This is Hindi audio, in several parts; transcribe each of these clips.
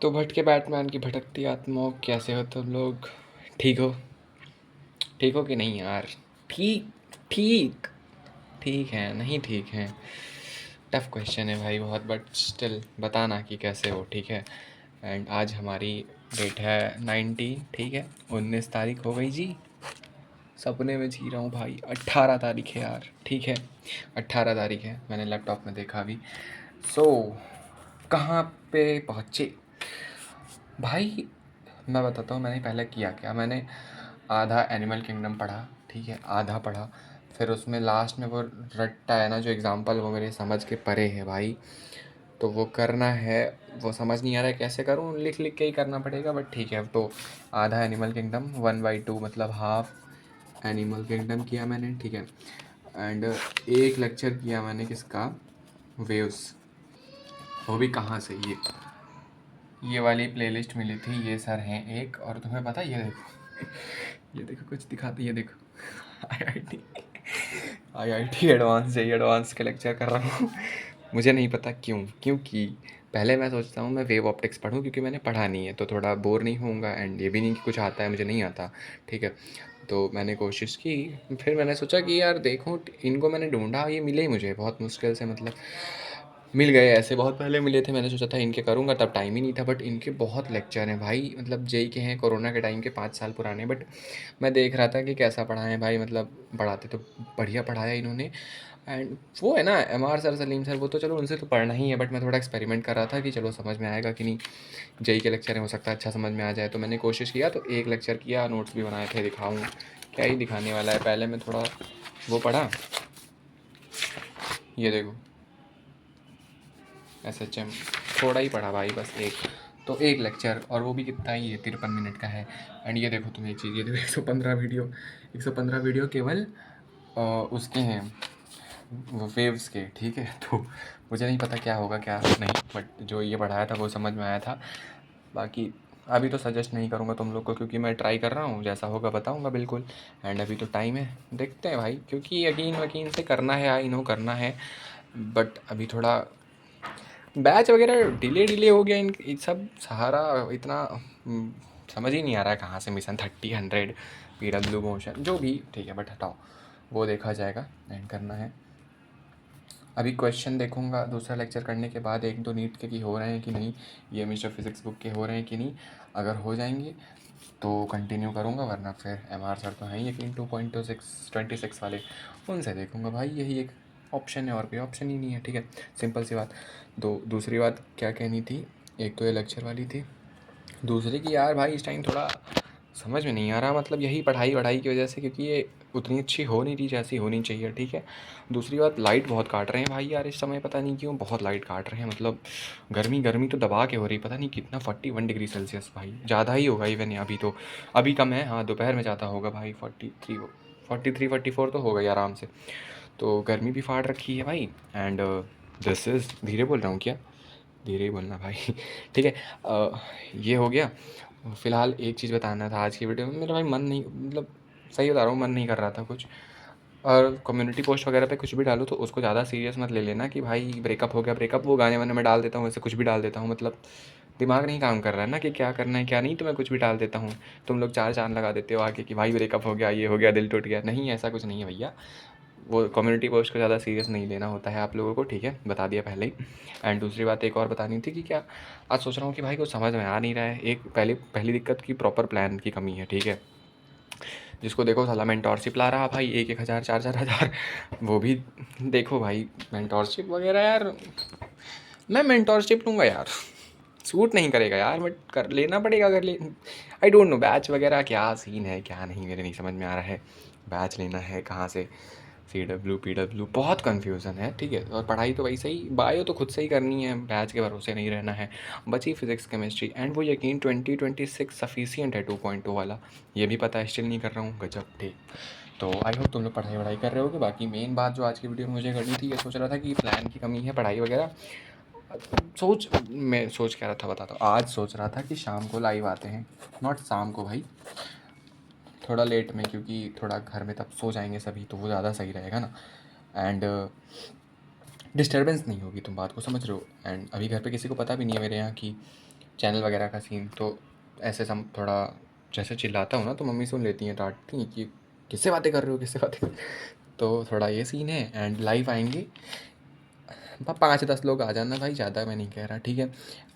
तो भटके बैटमैन की भटकती आत्माओं, कैसे हो तुम लोग? ठीक हो? ठीक हो कि नहीं यार? ठीक ठीक ठीक है, नहीं ठीक है? टफ क्वेश्चन है भाई बहुत, बट स्टिल बताना कि कैसे हो, ठीक है? एंड आज हमारी डेट है 19, ठीक है? 19 तारीख हो गई जी। सपने में जी रहा हूँ भाई। 18 तारीख है यार, ठीक है? 18 तारीख है, मैंने लैपटॉप में देखा अभी। सो कहाँ पे पहुँचे भाई? मैं बताता हूँ मैंने पहले किया क्या। मैंने आधा एनिमल किंगडम पढ़ा, ठीक है? आधा पढ़ा, फिर उसमें लास्ट में वो रट्टा है ना जो एग्जाम्पल, वो मेरे समझ के परे है भाई। तो वो करना है, वो समझ नहीं आ रहा है कैसे करूँ, लिख लिख के ही करना पड़ेगा, बट ठीक है। तो आधा एनिमल किंगडम 1/2 मतलब हाफ एनिमल किंगडम किया मैंने, ठीक है? एंड एक लेक्चर किया मैंने किसका, वेव्स। वो भी कहाँ से, ये वाली प्लेलिस्ट मिली थी, ये सर हैं एक। और तुम्हें पता है, ये देखो ये देखो कुछ दिखाते, ये देखो IIT एडवांस है, एडवांस के लेक्चर कर रहा हूँ मुझे नहीं पता क्यों, क्योंकि पहले मैं सोचता हूँ मैं वेव ऑप्टिक्स पढूँ, क्योंकि मैंने पढ़ा नहीं है तो थोड़ा बोर नहीं होऊंगा। एंड ये भी नहीं कि कुछ आता है, मुझे नहीं आता, ठीक है? तो मैंने कोशिश की, फिर मैंने सोचा कि यार देखूँ, इनको मैंने ढूंढा, ये मिले ही मुझे बहुत मुश्किल से, मतलब मिल गए ऐसे, बहुत पहले मिले थे। मैंने सोचा था इनके करूँगा, तब टाइम ही नहीं था। बट इनके बहुत लेक्चर हैं भाई, मतलब जेई के हैं, कोरोना के टाइम के 5 साल पुराने। बट मैं देख रहा था कि कैसा पढ़ाएं भाई, मतलब पढ़ाते तो बढ़िया पढ़ाया इन्होंने। एंड वो है ना MR सर, सलीम सर, वो तो चलो उनसे तो पढ़ना ही है, बट मैं थोड़ा एक्सपेरिमेंट कर रहा था कि चलो समझ में आएगा कि नहीं। जेई के लेक्चर हैं, हो सकता है अच्छा समझ में आ जाए। तो मैंने कोशिश किया, तो एक लेक्चर किया, नोट्स भी बनाए थे, दिखाऊँ क्या ही दिखाने वाला है। पहले मैं थोड़ा वो पढ़ा, ये देखो SHM, थोड़ा ही पढ़ा भाई, बस एक। तो एक लेक्चर, और वो भी कितना ही है, 53 मिनट का है। एंड ये देखो तुम एक चीज़, ये देखो 115 वीडियो केवल उसके हैं, वो वेव्स के, ठीक है? तो मुझे नहीं पता क्या होगा क्या नहीं, बट जो ये पढ़ाया था वो समझ में आया था। बाकी अभी तो सजेस्ट नहीं करूँगा तुम लोग को, क्योंकि मैं ट्राई कर रहा हूँ, जैसा होगा बताऊँगा बिल्कुल। एंड अभी तो टाइम है, देखते हैं भाई, क्योंकि यकीन वकीन से करना है, आई नो करना है। बट अभी थोड़ा बैच वगैरह डिले हो गया, इन सब सहारा इतना समझ ही नहीं आ रहा है कहाँ से मिशन 30, 100 PW मोशन जो भी, ठीक है? बट हटाओ, वो देखा जाएगा। एंड करना है अभी क्वेश्चन देखूंगा दूसरा लेक्चर करने के बाद, एक दो नीट के कि हो रहे हैं कि नहीं, ये मिस्टर फिज़िक्स बुक के हो रहे हैं कि नहीं। अगर हो जाएंगे तो कंटिन्यू करूँगा, वरना फिर MR सर तो हैं ही यकीन 2.26 वाले, उनसे देखूँगा भाई। यही एक ऑप्शन है, और कोई ऑप्शन ही नहीं है, ठीक है? सिंपल सी बात। दूसरी बात क्या कहनी थी, एक तो ये लेक्चर वाली थी, दूसरी की यार भाई इस टाइम थोड़ा समझ में नहीं आ रहा, मतलब यही पढ़ाई वढ़ाई की वजह से, क्योंकि ये उतनी अच्छी हो नहीं रही जैसी होनी चाहिए, ठीक है? दूसरी बात, लाइट बहुत काट रहे हैं भाई यार इस समय, पता नहीं क्यों बहुत लाइट काट रहे हैं। मतलब गर्मी गर्मी तो दबा के हो रही, पता नहीं कितना 41 डिग्री सेल्सियस भाई, ज़्यादा ही होगा इवन। अभी तो अभी कम है, हाँ दोपहर में ज़्यादा होगा भाई, 43 44 तो हो गई आराम से। तो गर्मी भी फाड़ रखी है भाई। एंड दिस इज़, धीरे बोल रहा हूँ क्या? धीरे ही बोलना भाई ठीक है? ये हो गया। फ़िलहाल एक चीज़ बताना था आज की वीडियो में, मेरा भाई मन नहीं, मतलब सही बता रहा हूँ, मन नहीं कर रहा था कुछ। और कम्युनिटी पोस्ट वगैरह पे कुछ भी डालो तो उसको ज़्यादा सीरियस मत ले लेना कि भाई ब्रेकअप हो गया, ब्रेकअप, वो गाने वाने में डाल देता हूँ, ऐसे कुछ भी डाल देता हूँ। मतलब दिमाग नहीं काम कर रहा है ना कि क्या करना है क्या नहीं, तो मैं कुछ भी डाल देता हूँ। तुम लोग चार चांद लगा देते हो आके कि भाई ब्रेकअप हो गया, ये हो गया, दिल टूट गया। नहीं, ऐसा कुछ नहीं है भैया। वो कम्युनिटी पोस्ट को ज़्यादा सीरियस नहीं लेना होता है आप लोगों को, ठीक है? बता दिया पहले ही। एंड दूसरी बात एक और बतानी थी कि क्या, आज सोच रहा हूँ कि भाई कुछ समझ में आ नहीं रहा है। एक पहली दिक्कत की प्रॉपर प्लान की कमी है, ठीक है? जिसको देखो साला मेंटोरशिप ला रहा भाई, 1-1 हज़ार 4-4 हज़ार। वो भी देखो भाई, मेंटोरशिप वगैरह यार, मैं मेंटोरशिप लूँगा यार, सूट नहीं करेगा यार, बट कर लेना पड़ेगा, अगर ले। आई डोंट नो बैच वगैरह क्या सीन है क्या नहीं, मेरे नहीं समझ में आ रहा है। बैच लेना है कहाँ से, CW PW, बहुत कन्फ्यूज़न है, ठीक है? और पढ़ाई तो वैसे ही, बायो तो खुद से ही करनी है, बैच के भरोसे नहीं रहना है। बची फिज़िक्स केमिस्ट्री, एंड वो यकीन 2026 सफिशिएंट है 2.2 वाला, ये भी पता है, स्टिल नहीं कर रहा हूँ, गजब, ठीक। तो आई होप तुम लोग पढ़ाई वढ़ाई कर रहे होगे। बाकी मेन बात जो आज की वीडियो में मुझे करनी थी, ये सोच रहा था कि प्लान की कमी है पढ़ाई वगैरह। मैं सोच क्या रहा था बताता हूँ। आज सोच रहा था कि शाम को लाइव आते हैं, नॉट शाम को भाई, थोड़ा लेट में, क्योंकि थोड़ा घर में तब सो जाएंगे सभी, तो वो ज़्यादा सही रहेगा ना। एंड डिस्टर्बेंस नहीं होगी, तुम बात को समझ रहे हो? एंड अभी घर पे किसी को पता भी नहीं है मेरे यहाँ की चैनल वगैरह का सीन। तो ऐसे सम थोड़ा जैसे चिल्लाता हूँ ना तो मम्मी सुन लेती हैं, डाँटती हैं कि किससे बातें कर रहे हो, किससे बातें कर। तो थोड़ा ये सीन है। एंड लाइव आएँगे 5-10 लोग आ जाना भाई, ज़्यादा मैं नहीं कह रहा, ठीक है।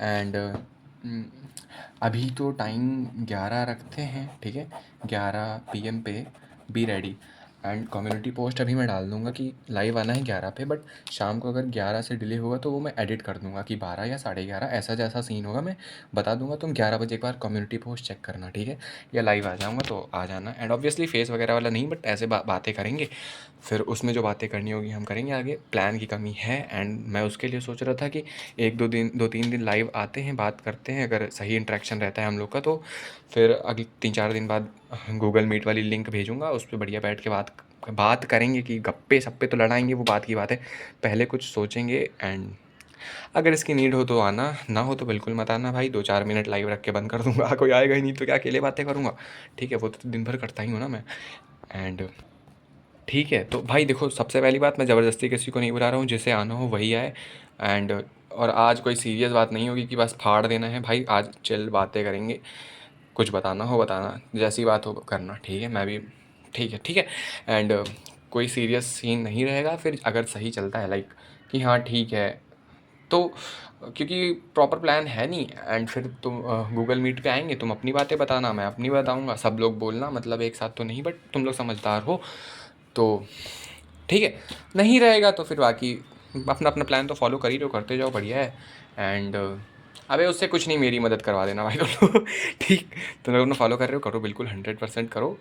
एंड अभी तो टाइम 11 रखते हैं, ठीक है, 11 PM पे be ready. And community post अभी मैं डाल दूंगा कि लाइव आना है 11 पे, बट शाम को अगर 11 से डिले होगा तो वो मैं एडिट कर दूंगा कि 12 या 11:30, ऐसा जैसा सीन होगा मैं बता दूंगा। तुम 11 बजे एक बार कम्युनिटी पोस्ट चेक करना, ठीक है, या लाइव आ जाऊँगा तो आ जाना। एंड ऑब्वियसली फेस वगैरह वाला नहीं, बट ऐसे बातें करेंगे, फिर उसमें जो बातें करनी होगी हम करेंगे। आगे प्लान की कमी है एंड मैं उसके लिए सोच रहा था कि 2-3 दिन लाइव आते हैं, बात करते हैं, अगर सही इंटरेक्शन रहता है हम लोग का तो फिर अगले 3-4 दिन बाद गूगल मीट वाली लिंक भेजूँगा, उस पर बढ़िया बैठ के बात करेंगे कि गप्पे सप्पे तो लड़ाएंगे, वो बात की बात है। पहले कुछ सोचेंगे। एंड अगर इसकी नीड हो तो आना, ना हो तो बिल्कुल मत आना भाई। 2-4 मिनट लाइव रख के बंद कर दूंगा। कोई आएगा ही नहीं तो क्या अकेले बातें करूँगा, ठीक है, वो तो दिन भर करता ही हूँ ना मैं। एंड ठीक है, तो भाई देखो, सबसे पहली बात, मैं ज़बरदस्ती किसी को नहीं बुला रहा हूँ, जिसे आना हो वही आए। एंड और आज कोई सीरियस बात नहीं होगी कि बस फाड़ देना है भाई, आज चिल बातें करेंगे। कुछ बताना हो बताना, जैसी बात हो करना, ठीक है, मैं भी ठीक है, ठीक है। एंड कोई सीरियस सीन नहीं रहेगा। फिर अगर सही चलता है लाइक कि हाँ ठीक है, तो क्योंकि प्रॉपर प्लान है नहीं। एंड फिर तुम गूगल मीट पे आएंगे, तुम अपनी बातें बताना, मैं अपनी बताऊंगा, सब लोग बोलना, मतलब एक साथ तो नहीं, बट तुम लोग समझदार हो तो ठीक है। नहीं रहेगा तो फिर बाकी अपना अपना प्लान तो फॉलो कर ही रहे हो, करते जाओ, बढ़िया है। एंड अबे उससे कुछ नहीं, मेरी मदद करवा देना भाई तुम लोग। ठीक, तुम लोग अपना फॉलो कर रहे हो, करो बिल्कुल 100% करो।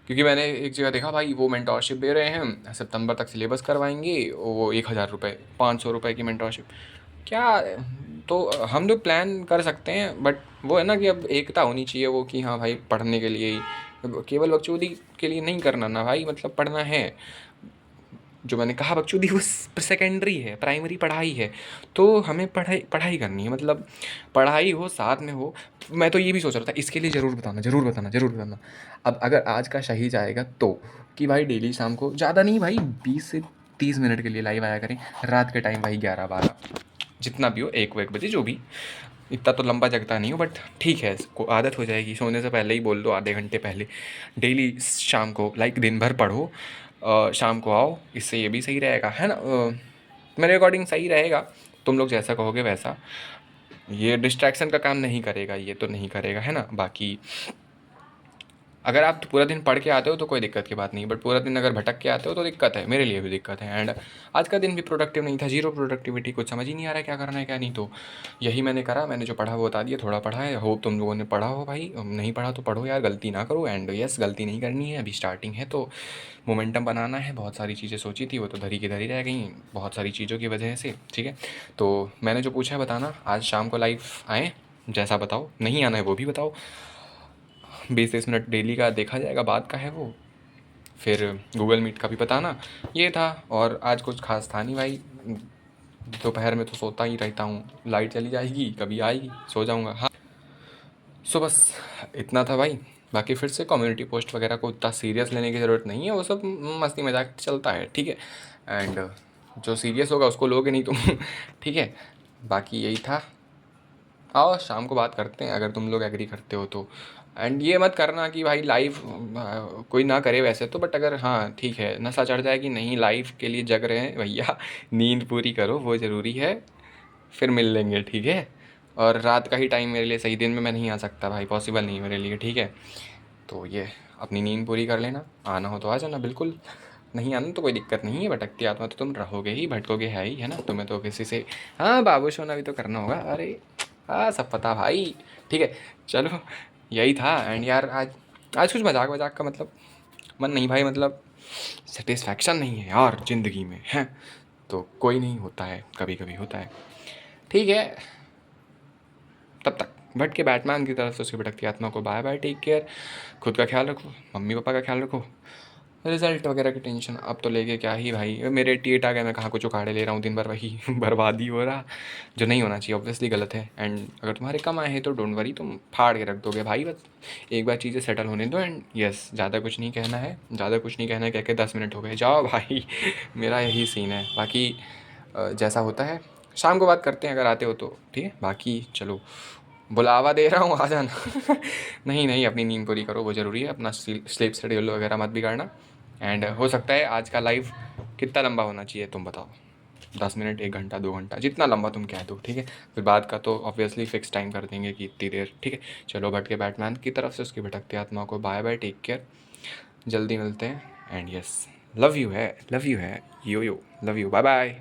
क्योंकि मैंने एक जगह देखा भाई, वो मेंटोरशिप दे रहे हैं, सितंबर तक सिलेबस करवाएंगे, वो 1000 रुपये, 500 रुपये की मेंटोरशिप। क्या, तो हम लोग प्लान कर सकते हैं, बट वो है ना कि अब एकता होनी चाहिए, वो कि हाँ भाई पढ़ने के लिए ही, केवल बकचोदी के लिए नहीं करना ना भाई, मतलब पढ़ना है। जो मैंने कहा बकचोदी वो सेकेंडरी है, प्राइमरी पढ़ाई है। तो हमें पढ़ाई पढ़ाई करनी है, मतलब पढ़ाई हो साथ में हो। मैं तो ये भी सोच रहा था, इसके लिए ज़रूर बताना, ज़रूर बताना, ज़रूर बताना। अब अगर आज का सही जाएगा तो कि भाई डेली शाम को, ज़्यादा नहीं भाई, 20 से 30 मिनट के लिए लाइव आया करें, रात के टाइम भाई 11-12, जितना भी हो, 1-1 बजे, जो भी। इतना तो लंबा जगता नहीं हो, बट ठीक है, को आदत हो जाएगी, सोने से पहले ही बोल दो, आधे घंटे पहले डेली शाम को, लाइक दिन भर पढ़ो, शाम को आओ, इससे ये भी सही रहेगा, है ना। मेरे अकॉर्डिंग सही रहेगा, तुम लोग जैसा कहोगे वैसा। ये डिस्ट्रैक्शन का काम नहीं करेगा, ये तो नहीं करेगा, है ना। बाकी अगर आप पूरा दिन पढ़ के आते हो तो कोई दिक्कत की बात नहीं, बट पूरा दिन अगर भटक के आते हो तो दिक्कत है, मेरे लिए भी दिक्कत है। एंड आज का दिन भी प्रोडक्टिव नहीं था, जीरो प्रोडक्टिविटी, कुछ समझ ही नहीं आ रहा है क्या करना है क्या नहीं। तो यही मैंने करा, मैंने जो पढ़ा वो बता दिया, थोड़ा पढ़ा है, होप तुम लोगों ने पढ़ा हो भाई, नहीं पढ़ा तो पढ़ो यार, गलती ना करो। एंड यस, गलती नहीं करनी है, अभी स्टार्टिंग है तो मोमेंटम बनाना है। बहुत सारी चीज़ें सोची थी, वो तो धरी की धरी रह गई, बहुत सारी चीज़ों की वजह से, ठीक है। तो मैंने जो पूछा है बताना, आज शाम को लाइव आएँ, जैसा बताओ, नहीं आना है वो भी बताओ। 20-30 मिनट डेली का देखा जाएगा, बाद का है वो। फिर गूगल मीट का भी बताना, ये था। और आज कुछ खास था नहीं भाई, दोपहर में तो सोता ही रहता हूँ, लाइट चली जाएगी, कभी आएगी, सो जाऊँगा, हाँ। सो बस इतना था भाई। बाकी फिर से कम्युनिटी पोस्ट वगैरह को उतना सीरियस लेने की ज़रूरत नहीं है, वो सब मस्ती मजाक चलता है, ठीक है। एंड जो सीरियस होगा उसको लोगे नहीं तुम। ठीक है, बाकी यही था। आओ शाम को बात करते हैं, अगर तुम लोग एग्री करते हो तो। एंड ये मत करना कि भाई लाइव कोई ना करे वैसे तो, बट अगर हाँ ठीक है, नशा चढ़ जाए कि नहीं लाइव के लिए जग रहे हैं भैया, नींद पूरी करो, वो ज़रूरी है। फिर मिल लेंगे, ठीक है। और रात का ही टाइम मेरे लिए सही, दिन में मैं नहीं आ सकता भाई, पॉसिबल नहीं मेरे लिए, ठीक है। तो ये अपनी नींद पूरी कर लेना, आना हो तो आ जाना बिल्कुल, नहीं आना तो कोई दिक्कत नहीं है। भटकती आत्मा तो तुम रहोगे ही, भटकोगे है ही, है ना, तुम्हें तो किसी से हाँ बाबू सोना भी तो करना होगा, अरे हाँ सब पता भाई, ठीक है। चलो यही था। एंड यार आज आज कुछ मजाक वजाक का मतलब मन नहीं भाई, मतलब सेटिस्फैक्शन नहीं है यार ज़िंदगी में, है तो कोई नहीं, होता है, कभी कभी होता है, ठीक है। तब तक भटके के बैटमैन की तरफ से उसकी भटकती आत्मा को बाय बाय, टेक केयर, खुद का ख्याल रखो, मम्मी पापा का ख्याल रखो। रिजल्ट वगैरह की टेंशन अब तो लेके क्या ही भाई, मेरे 88 आ गए, मैं कहाँ कुछ उखाड़े ले रहा हूँ दिन भर, वही बर्बादी हो रहा, जो नहीं होना चाहिए, ऑब्वियसली गलत है। एंड अगर तुम्हारे कम आए हैं तो डोंट वरी, तुम फाड़ के रख दोगे भाई, बस एक बार चीज़ें सेटल होने दो। एंड यस, ज़्यादा कुछ नहीं कहना है, ज़्यादा कुछ नहीं कहना है, कह के 10 मिनट हो गए, जाओ भाई। मेरा यही सीन है। बाकी जैसा होता है शाम को बात करते हैं, अगर आते हो तो ठीक है। बाकी चलो, बुलावा दे रहा हूँ, आ जाना। नहीं नहीं, अपनी नींद पूरी करो, वो ज़रूरी है। अपना स्लीप शेड्यूल वगैरह मत बिगाड़ना। एंड हो सकता है आज का लाइव कितना लंबा होना चाहिए तुम बताओ? 10 मिनट, 1 घंटा, 2 घंटा, जितना लंबा तुम कह दो, ठीक है। फिर बाद का तो ऑब्वियसली फिक्स टाइम कर देंगे कि इतनी देर, ठीक है। चलो भटके बैटमैन की तरफ से उसकी भटकती आत्मा को बाय बाय, टेक केयर, जल्दी मिलते हैं। एंड यस, लव यू है, yo love you, bye bye.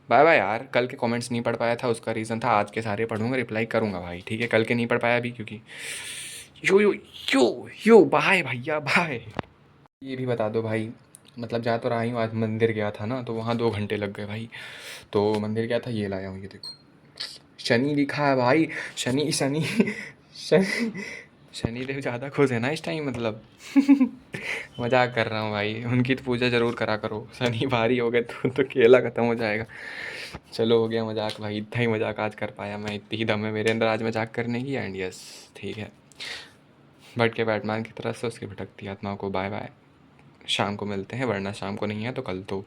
Bye bye यार। कल के कमेंट्स नहीं पढ़ पाया था, उसका रीज़न था, आज के सारे पढ़ूंगा, रिप्लाई करूँगा भाई, ठीक है। कल के नहीं पढ़ पाया अभी क्योंकि यो बाय भैया, बाय। ये भी बता दो भाई, मतलब जा तो रहा हूँ, आज मंदिर गया था ना, तो वहाँ 2 घंटे लग गए भाई। तो मंदिर गया था, ये लाया हूँ, ये देखो शनि लिखा है भाई। शनि शनि शनि शनिदेव ज़्यादा खुश है ना इस टाइम, मतलब। मजाक कर रहा हूँ भाई, उनकी तो पूजा ज़रूर करा करो। शनि भारी हो गए तो केला ख़त्म हो जाएगा। चलो हो गया मजाक भाई, इतना ही मजाक आज कर पाया मैं, इतनी ही दम है मेरे अंदर आज मजाक करने की। एंड यस, ठीक है। भटके बैटमैन की तरफ से उसकी भटकती आत्मा को बाय बाय। शाम को मिलते हैं, वरना शाम को नहीं है तो कल तो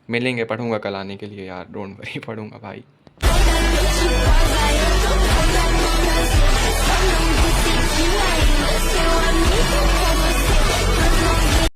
मिलेंगे। पढ़ूंगा कल आने के लिए यार, डोंट वरी, पढ़ूंगा भाई।